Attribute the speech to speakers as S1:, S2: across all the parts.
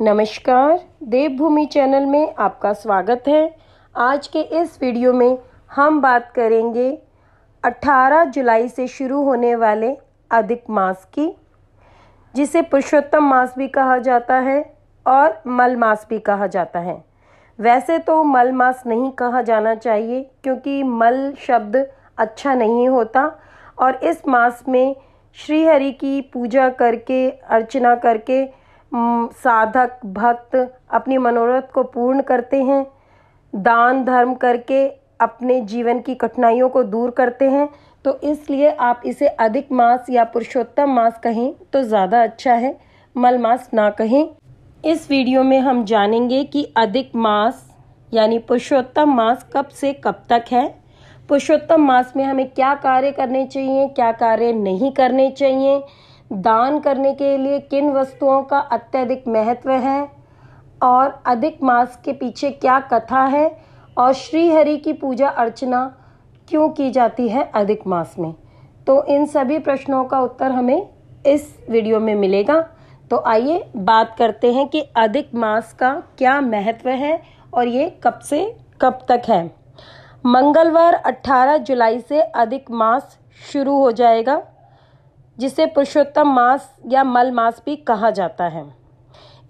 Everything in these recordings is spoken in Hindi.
S1: नमस्कार, देवभूमि चैनल में आपका स्वागत है। आज के इस वीडियो में हम बात करेंगे 18 जुलाई से शुरू होने वाले अधिक मास की, जिसे पुरुषोत्तम मास भी कहा जाता है और मल मास भी कहा जाता है। वैसे तो मल मास नहीं कहा जाना चाहिए क्योंकि मल शब्द अच्छा नहीं होता और इस मास में श्री हरि की पूजा करके, अर्चना करके साधक भक्त अपनी मनोरथ को पूर्ण करते हैं, दान धर्म करके अपने जीवन की कठिनाइयों को दूर करते हैं। तो इसलिए आप इसे अधिक मास या पुरुषोत्तम मास कहें तो ज़्यादा अच्छा है, मल मास ना कहें। इस वीडियो में हम जानेंगे कि अधिक मास यानी पुरुषोत्तम मास कब से कब तक है, पुरुषोत्तम मास में हमें क्या कार्य करने चाहिए, क्या कार्य नहीं करने चाहिए, दान करने के लिए किन वस्तुओं का अत्यधिक महत्व है और अधिक मास के पीछे क्या कथा है और श्री हरि की पूजा अर्चना क्यों की जाती है अधिक मास में। तो इन सभी प्रश्नों का उत्तर हमें इस वीडियो में मिलेगा। तो आइए बात करते हैं कि अधिक मास का क्या महत्व है और ये कब से कब तक है। मंगलवार 18 जुलाई से अधिक मास शुरू हो जाएगा, जिसे पुरुषोत्तम मास या मल मास भी कहा जाता है।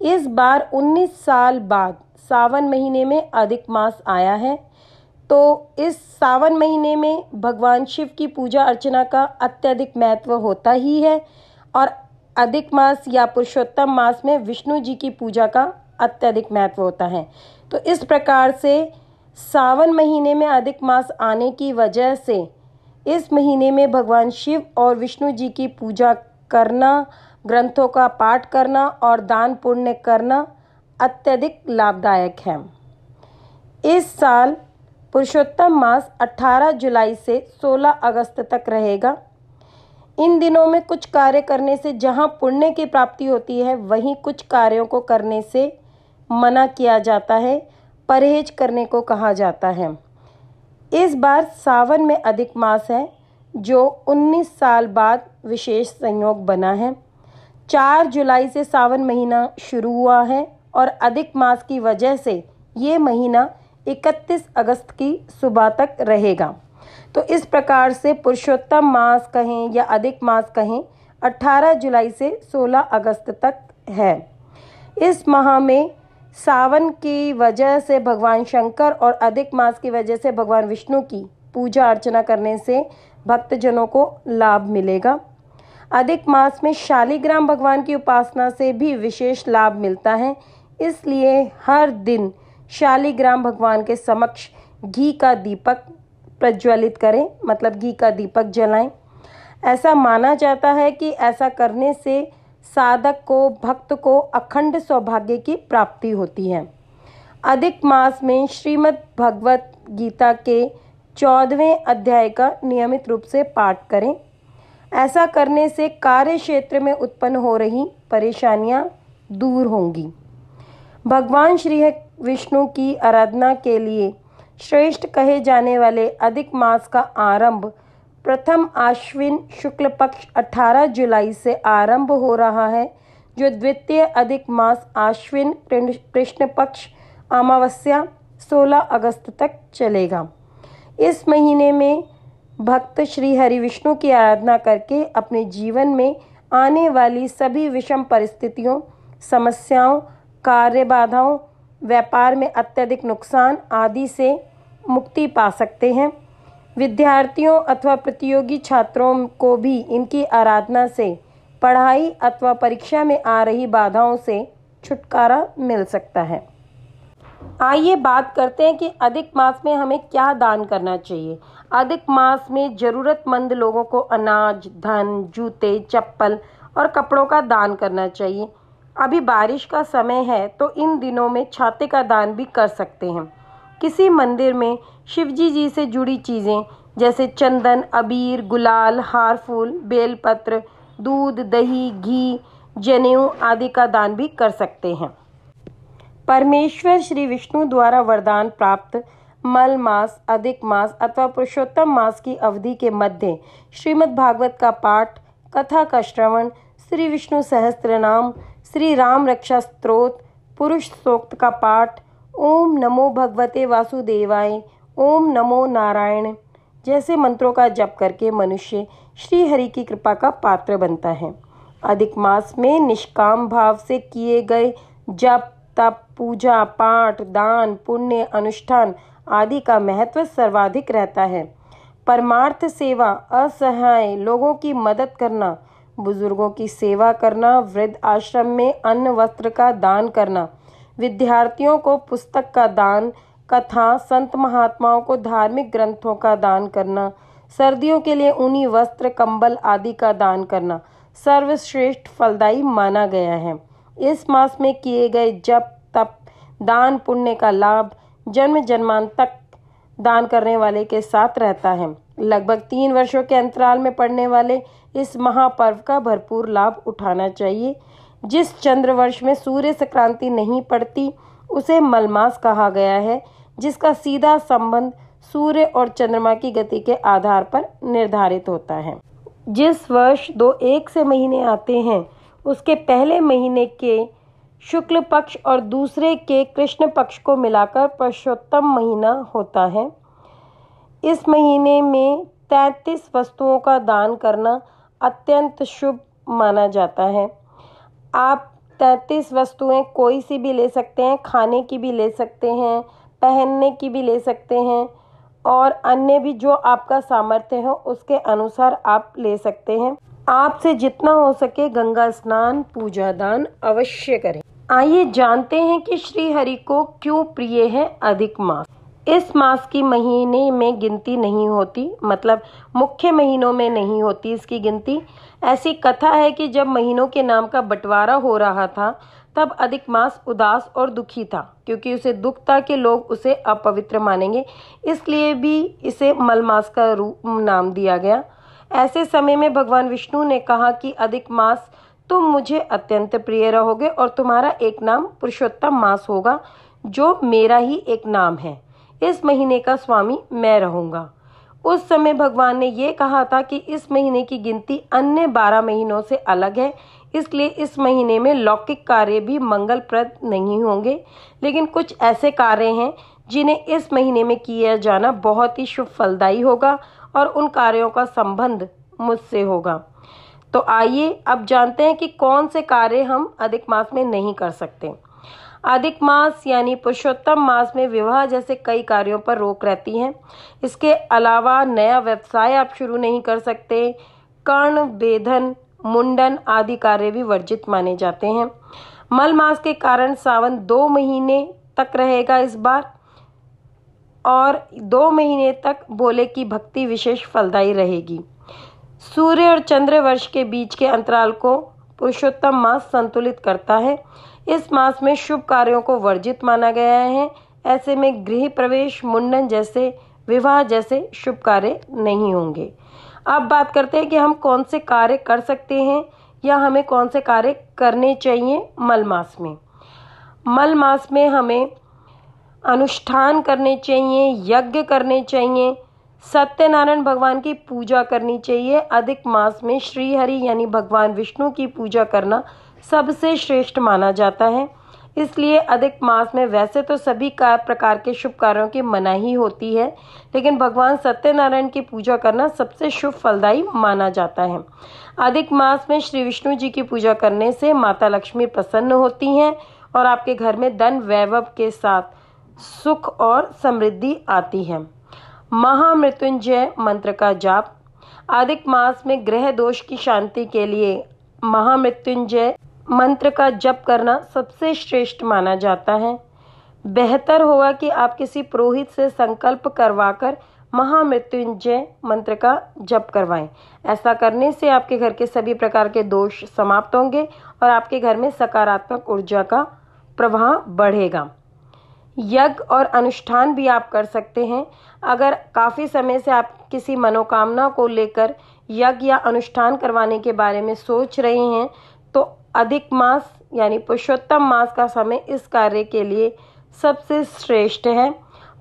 S1: इस बार 19 साल बाद सावन महीने में अधिक मास आया है। तो इस सावन महीने में भगवान शिव की पूजा अर्चना का अत्यधिक महत्व होता ही है और अधिक मास या पुरुषोत्तम मास में विष्णु जी की पूजा का अत्यधिक महत्व होता है। तो इस प्रकार से सावन महीने में अधिक मास आने की वजह से इस महीने में भगवान शिव और विष्णु जी की पूजा करना, ग्रंथों का पाठ करना और दान पुण्य करना अत्यधिक लाभदायक है। इस साल पुरुषोत्तम मास 18 जुलाई से 16 अगस्त तक रहेगा। इन दिनों में कुछ कार्य करने से जहां पुण्य की प्राप्ति होती है, वहीं कुछ कार्यों को करने से मना किया जाता है, परहेज करने को कहा जाता है। इस बार सावन में अधिक मास है, जो 19 साल बाद विशेष संयोग बना है। 4 जुलाई से सावन महीना शुरू हुआ है और अधिक मास की वजह से ये महीना 31 अगस्त की सुबह तक रहेगा। तो इस प्रकार से पुरुषोत्तम मास कहें या अधिक मास कहें, 18 जुलाई से 16 अगस्त तक है। इस माह में सावन की वजह से भगवान शंकर और अधिक मास की वजह से भगवान विष्णु की पूजा अर्चना करने से भक्तजनों को लाभ मिलेगा। अधिक मास में शालिग्राम भगवान की उपासना से भी विशेष लाभ मिलता है, इसलिए हर दिन शालिग्राम भगवान के समक्ष घी का दीपक प्रज्वलित करें, मतलब घी का दीपक जलाएं। ऐसा माना जाता है कि ऐसा करने से साधक को, भक्त को अखंड सौभाग्य की प्राप्ति होती है। अधिक मास में श्रीमद् भगवत गीता के 14वें अध्याय का नियमित रूप से पाठ करें। ऐसा करने से कार्य क्षेत्र में उत्पन्न हो रही परेशानियां दूर होंगी। भगवान श्री विष्णु की आराधना के लिए श्रेष्ठ कहे जाने वाले अधिक मास का आरंभ प्रथम आश्विन शुक्ल पक्ष 18 जुलाई से आरंभ हो रहा है, जो द्वितीय अधिक मास आश्विन कृष्ण पक्ष अमावस्या 16 अगस्त तक चलेगा। इस महीने में भक्त श्री हरि विष्णु की आराधना करके अपने जीवन में आने वाली सभी विषम परिस्थितियों, समस्याओं, कार्य बाधाओं, व्यापार में अत्यधिक नुकसान आदि से मुक्ति पा सकते हैं। विद्यार्थियों अथवा प्रतियोगी छात्रों को भी इनकी आराधना से पढ़ाई अथवा परीक्षा में आ रही बाधाओं से छुटकारा मिल सकता है। आइए बात करते हैं कि अधिक मास में हमें क्या दान करना चाहिए। अधिक मास में ज़रूरतमंद लोगों को अनाज, धन, जूते, चप्पल और कपड़ों का दान करना चाहिए। अभी बारिश का समय है तो इन दिनों में छाते का दान भी कर सकते हैं। किसी मंदिर में शिवजी जी से जुड़ी चीज़ें जैसे चंदन, अबीर, गुलाल, हार फूल, बेलपत्र, दूध, दही, घी, जनेऊ आदि का दान भी कर सकते हैं। परमेश्वर श्री विष्णु द्वारा वरदान प्राप्त मल मास, अधिक मास अथवा पुरुषोत्तम मास की अवधि के मध्य श्रीमद् भागवत का पाठ, कथा का श्रवण, श्री विष्णु सहस्त्र नाम, श्री राम रक्षा स्तोत्र, पुरुष सूक्त का पाठ, ओम नमो भगवते वासुदेवाय, ओम नमो नारायण जैसे मंत्रों का जप करके मनुष्य श्री हरि की कृपा का पात्र बनता है। अधिक मास में निष्काम भाव से किए गए जप, तप, पूजा पाठ, दान, पुण्य, अनुष्ठान आदि का महत्व सर्वाधिक रहता है। परमार्थ सेवा, असहाय लोगों की मदद करना, बुजुर्गों की सेवा करना, वृद्ध आश्रम में अन्न वस्त्र का दान करना, विद्यार्थियों को पुस्तक का दान, कथा, संत महात्माओं को धार्मिक ग्रंथों का दान करना, सर्दियों के लिए ऊनी वस्त्र, कंबल आदि का दान करना सर्वश्रेष्ठ फलदायी माना गया है। इस मास में किए गए जप, तप, दान, पुण्य का लाभ जन्म जन्मांत तक दान करने वाले के साथ रहता है। लगभग 3 वर्षों के अंतराल में पड़ने वाले इस महापर्व का भरपूर लाभ उठाना चाहिए। जिस चंद्र वर्ष में सूर्य संक्रांति नहीं पड़ती उसे मलमास कहा गया है, जिसका सीधा संबंध सूर्य और चंद्रमा की गति के आधार पर निर्धारित होता है। जिस वर्ष 2 एक से महीने आते हैं उसके पहले महीने के शुक्ल पक्ष और दूसरे के कृष्ण पक्ष को मिलाकर पुरुषोत्तम महीना होता है। इस महीने में 33 वस्तुओं का दान करना अत्यंत शुभ माना जाता है। आप 33 वस्तुएं कोई सी भी ले सकते हैं, खाने की भी ले सकते हैं, पहनने की भी ले सकते हैं और अन्य भी जो आपका सामर्थ्य हो उसके अनुसार आप ले सकते हैं। आपसे जितना हो सके गंगा स्नान, पूजा दान अवश्य करें। आइए जानते हैं कि श्री हरि को क्यों प्रिय है अधिक मास। इस मास की महीने में गिनती नहीं होती, मतलब मुख्य महीनों में नहीं होती इसकी गिनती। ऐसी कथा है कि जब महीनों के नाम का बंटवारा हो रहा था तब अधिक मास उदास और दुखी था, क्योंकि उसे दुख था कि लोग उसे अपवित्र मानेंगे, इसलिए भी इसे मलमास का रूप नाम दिया गया। ऐसे समय में भगवान विष्णु ने कहा कि अधिक मास तुम मुझे अत्यंत प्रिय रहोगे और तुम्हारा एक नाम पुरुषोत्तम मास होगा, जो मेरा ही एक नाम है। इस महीने का स्वामी मैं रहूंगा। उस समय भगवान ने ये कहा था कि इस महीने की गिनती अन्य 12 महीनों से अलग है, इसलिए इस महीने में लौकिक कार्य भी मंगलप्रद नहीं होंगे, लेकिन कुछ ऐसे कार्य हैं जिन्हें इस महीने में किया जाना बहुत ही शुभ फलदायी होगा और उन कार्यों का संबंध मुझसे होगा। तो आइए अब जानते हैं कि कौन से कार्य हम अधिक मास में नहीं कर सकते। अधिक मास यानी पुरुषोत्तम मास में विवाह जैसे कई कार्यों पर रोक रहती है। इसके अलावा नया व्यवसाय आप शुरू नहीं कर सकते। कर्ण वेधन, मुंडन आदि कार्य भी वर्जित माने जाते हैं। मल मास के कारण सावन 2 महीने तक रहेगा इस बार, और 2 महीने तक भोले की भक्ति विशेष फलदायी रहेगी। सूर्य और चंद्र वर्ष के बीच के अंतराल को पुरुषोत्तम मास संतुलित करता है। इस मास में शुभ कार्यों को वर्जित माना गया है। ऐसे में गृह प्रवेश, मुंडन जैसे, विवाह जैसे शुभ कार्य नहीं होंगे। अब बात करते हैं कि हम कौन से कार्य कर सकते हैं या हमें कौन से कार्य करने चाहिए मल मास में। मल मास में हमें अनुष्ठान करने चाहिए, यज्ञ करने चाहिए, सत्यनारायण भगवान की पूजा करनी चाहिए। अधिक मास में श्री हरि यानी भगवान विष्णु की पूजा करना सबसे श्रेष्ठ माना जाता है। इसलिए अधिक मास में वैसे तो सभी प्रकार के शुभ कार्यों की मनाही होती है, लेकिन भगवान सत्यनारायण की पूजा करना सबसे शुभ फलदायी माना जाता है। अधिक मास में श्री विष्णु जी की पूजा करने से माता लक्ष्मी प्रसन्न होती हैं और आपके घर में धन वैभव के साथ सुख और समृद्धि आती है। महामृत्युंजय मंत्र का जाप। अधिक मास में ग्रह दोष की शांति के लिए महामृत्युंजय मंत्र का जप करना सबसे श्रेष्ठ माना जाता है। बेहतर होगा कि आप किसी पुरोहित से संकल्प करवाकर महामृत्युंजय मंत्र का जप करवाएं। ऐसा करने से आपके घर के सभी प्रकार के दोष समाप्त होंगे और आपके घर में सकारात्मक ऊर्जा का प्रवाह बढ़ेगा। यज्ञ और अनुष्ठान भी आप कर सकते हैं। अगर काफ़ी समय से आप किसी मनोकामना को लेकर यज्ञ या अनुष्ठान करवाने के बारे में सोच रहे हैं तो अधिक मास यानी पुरुषोत्तम मास का समय इस कार्य के लिए सबसे श्रेष्ठ है।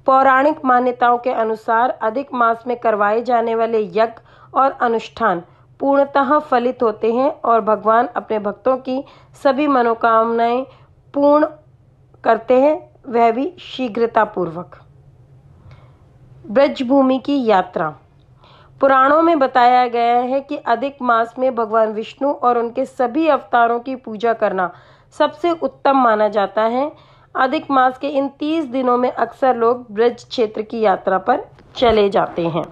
S1: पौराणिक मान्यताओं के अनुसार अधिक मास में करवाए जाने वाले यज्ञ और अनुष्ठान पूर्णतः फलित होते हैं और भगवान अपने भक्तों की सभी मनोकामनाएं पूर्ण करते हैं, वह भी शीघ्रतापूर्वक। ब्रजभूमि की यात्रा। पुराणों में बताया गया है कि अधिक मास में भगवान विष्णु और उनके सभी अवतारों की पूजा करना सबसे उत्तम माना जाता है। अधिक मास के इन 30 दिनों में अक्सर लोग ब्रज क्षेत्र की यात्रा पर चले जाते हैं।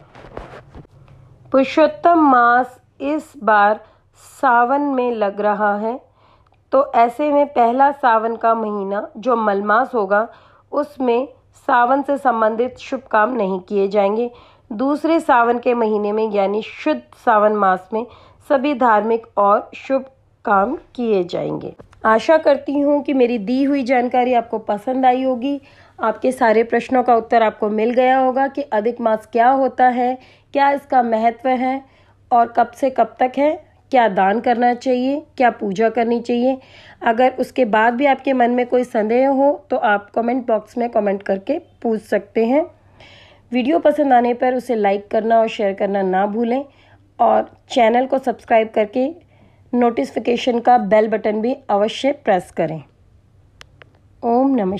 S1: पुरुषोत्तम मास इस बार सावन में लग रहा है, तो ऐसे में पहला सावन का महीना जो मलमास होगा उसमें सावन से संबंधित शुभ काम नहीं किए जाएंगे। दूसरे सावन के महीने में यानी शुद्ध सावन मास में सभी धार्मिक और शुभ काम किए जाएंगे। आशा करती हूँ कि मेरी दी हुई जानकारी आपको पसंद आई होगी। आपके सारे प्रश्नों का उत्तर आपको मिल गया होगा कि अधिक मास क्या होता है, क्या इसका महत्व है और कब से कब तक है, क्या दान करना चाहिए, क्या पूजा करनी चाहिए। अगर उसके बाद भी आपके मन में कोई संदेह हो तो आप कमेंट बॉक्स में कमेंट करके पूछ सकते हैं। वीडियो पसंद आने पर उसे लाइक करना और शेयर करना ना भूलें और चैनल को सब्सक्राइब करके नोटिफिकेशन का बेल बटन भी अवश्य प्रेस करें। ओम नमः।